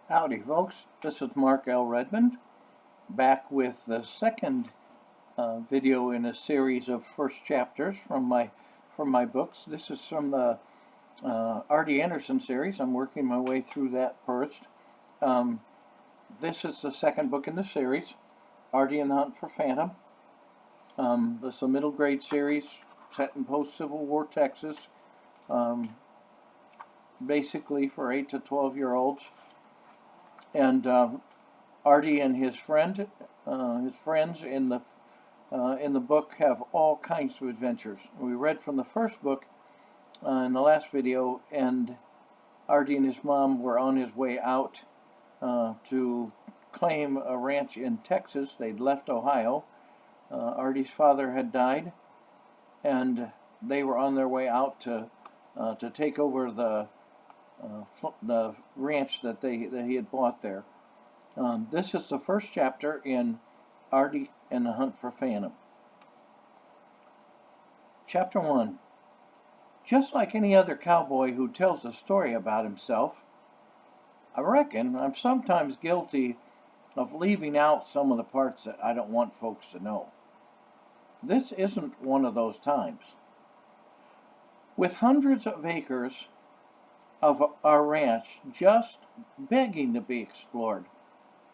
Howdy, folks. This is Mark L. Redmond, back with the second video in a series of first chapters from my books. This is from the Arty Anderson series. I'm working my way through that first. This is the second book in the series, Arty and the Hunt for Phantom. This is a middle grade series set in post-Civil War Texas, basically for 8 to 12-year-olds. And Arty and his friends in the book have all kinds of adventures. We read from the first book in the last video, and Arty and his mom were on his way out to claim a ranch in Texas. They'd left Ohio. Arty's father had died, and they were on their way out to take over the ranch that he had bought there. This is the first chapter in Arty and the Hunt for Phantom. Chapter 1. Just like any other cowboy who tells a story about himself, I reckon I'm sometimes guilty of leaving out some of the parts that I don't want folks to know. This isn't one of those times. With hundreds of acres of our ranch just begging to be explored,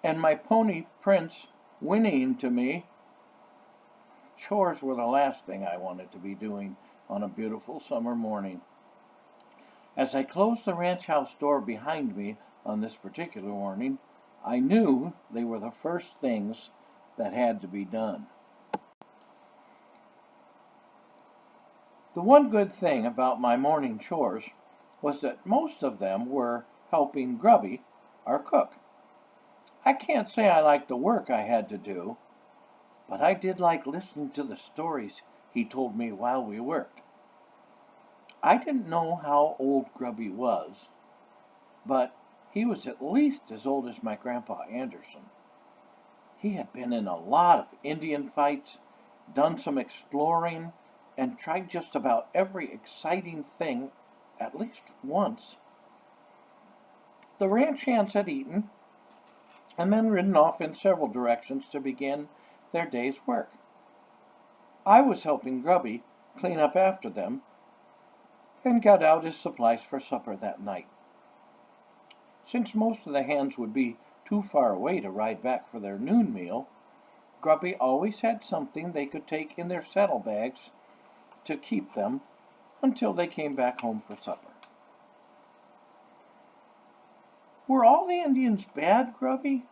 and my pony Prince whinnying to me, chores were the last thing I wanted to be doing on a beautiful summer morning. As I closed the ranch house door behind me on this particular morning, I knew they were the first things that had to be done. The one good thing about my morning chores was that most of them were helping Grubby, our cook. I can't say I liked the work I had to do, but I did like listening to the stories he told me while we worked. I didn't know how old Grubby was, but he was at least as old as my grandpa Anderson. He had been in a lot of Indian fights, done some exploring, and tried just about every exciting thing at least once. The ranch hands had eaten and then ridden off in several directions to begin their day's work. I was helping Grubby clean up after them and got out his supplies for supper that night. Since most of the hands would be too far away to ride back for their noon meal, Grubby always had something they could take in their saddlebags to keep them until they came back home for supper. Were all the Indians bad, Grubby?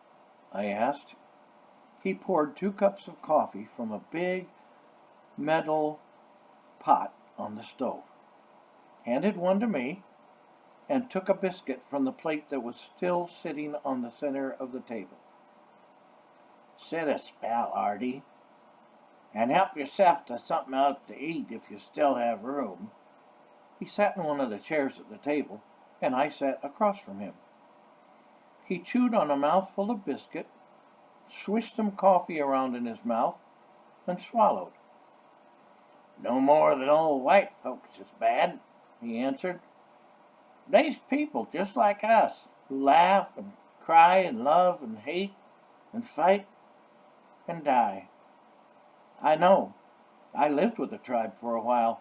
I asked. He poured 2 cups of coffee from a big metal pot on the stove, handed one to me, and took a biscuit from the plate that was still sitting on the center of the table. Sit a spell, Arty, and help yourself to something else to eat if you still have room. He sat in one of the chairs at the table, and I sat across from him. He chewed on a mouthful of biscuit, swished some coffee around in his mouth, and swallowed. No more than old white folks is bad, he answered. They's people just like us, who laugh and cry and love and hate and fight and die. I know. I lived with the tribe for a while,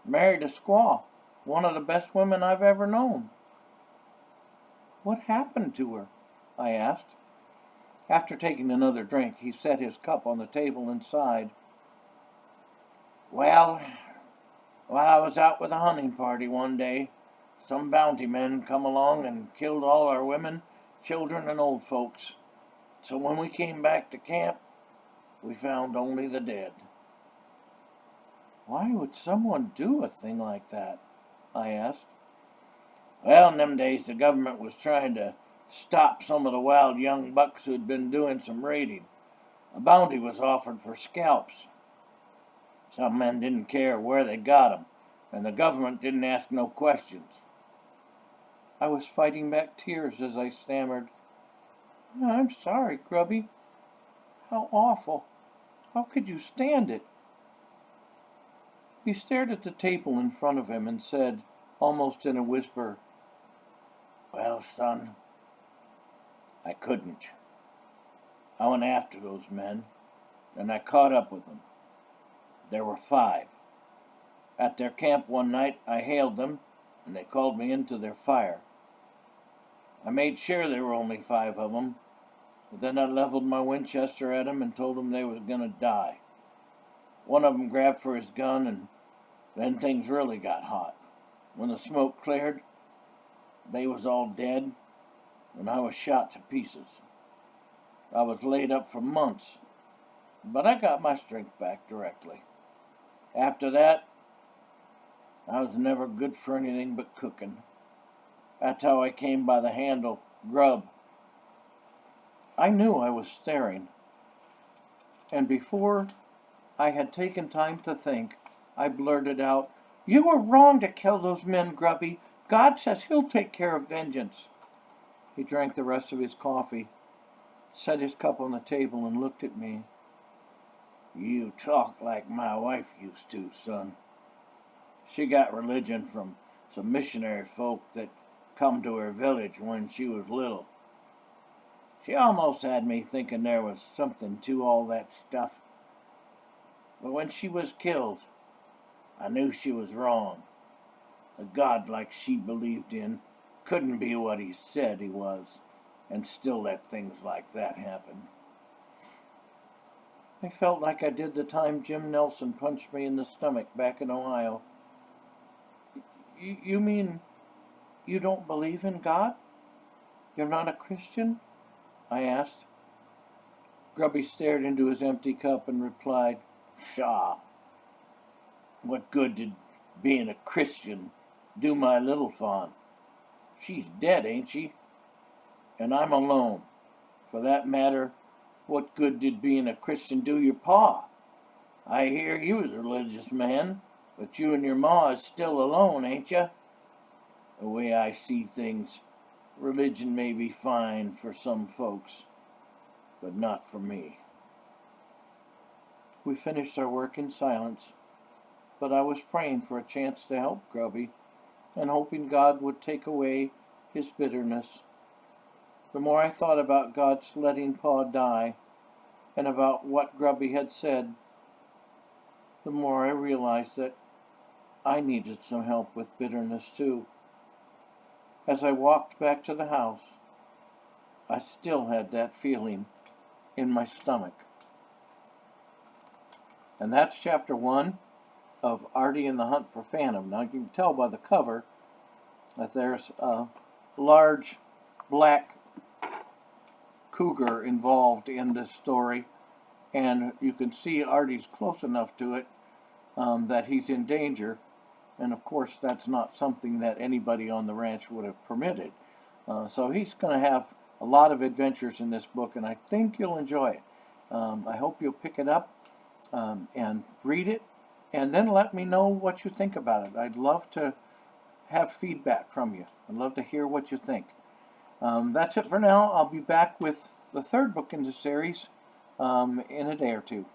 married a squaw, one of the best women I've ever known. What happened to her? I asked. After taking another drink, he set his cup on the table and sighed. Well, while I was out with a hunting party one day, some bounty men come along and killed all our women, children, and old folks. So when we came back to camp, we found only the dead. Why would someone do a thing like that? I asked. Well, in them days, the government was trying to stop some of the wild young bucks who'd been doing some raiding. A bounty was offered for scalps. Some men didn't care where they got them, and the government didn't ask no questions. I was fighting back tears as I stammered, I'm sorry, Grubby. How awful. How could you stand it? He stared at the table in front of him and said, almost in a whisper, Well, son, I couldn't. I went after those men, and I caught up with them. There were 5. At their camp one night, I hailed them, and they called me into their fire. I made sure there were only 5 of them, but then I leveled my Winchester at them and told them they was gonna die. One of them grabbed for his gun, and then things really got hot. When the smoke cleared, they was all dead, and I was shot to pieces. I was laid up for months, but I got my strength back directly. After that, I was never good for anything but cooking. That's how I came by the handle, grub. I knew I was staring, and before I had taken time to think, I blurted out, "You were wrong to kill those men, Grubby. God says he'll take care of vengeance." He drank the rest of his coffee, set his cup on the table, and looked at me. "You talk like my wife used to, son. She got religion from some missionary folk that come to her village when she was little. She almost had me thinking there was something to all that stuff. But when she was killed, I knew she was wrong. A God like she believed in couldn't be what he said he was and still let things like that happen." I felt like I did the time Jim Nelson punched me in the stomach back in Ohio. You mean you don't believe in God? You're not a Christian?" I asked. Grubby stared into his empty cup and replied, "Pshaw! What good did being a Christian do my little fawn? She's dead, ain't she? And I'm alone. For that matter, what good did being a Christian do your pa? I hear he was a religious man, but you and your ma is still alone, ain't ya? The way I see things, religion may be fine for some folks, but not for me." We finished our work in silence, but I was praying for a chance to help Grubby and hoping God would take away his bitterness. The more I thought about God's letting Pa die and about what Grubby had said, the more I realized that I needed some help with bitterness too. As I walked back to the house, I still had that feeling in my stomach. And that's chapter 1 of Arty and the Hunt for Phantom. Now you can tell by the cover that there's a large black cougar involved in this story, and you can see Arty's close enough to it that he's in danger, and of course that's not something that anybody on the ranch would have permitted. So he's going to have a lot of adventures in this book, and I think you'll enjoy it. I hope you'll pick it up and read it, and then let me know what you think about it. I'd love to have feedback from you. I'd love to hear what you think. That's it for now. I'll be back with the 3rd book in the series in a day or two.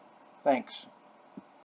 Thanks.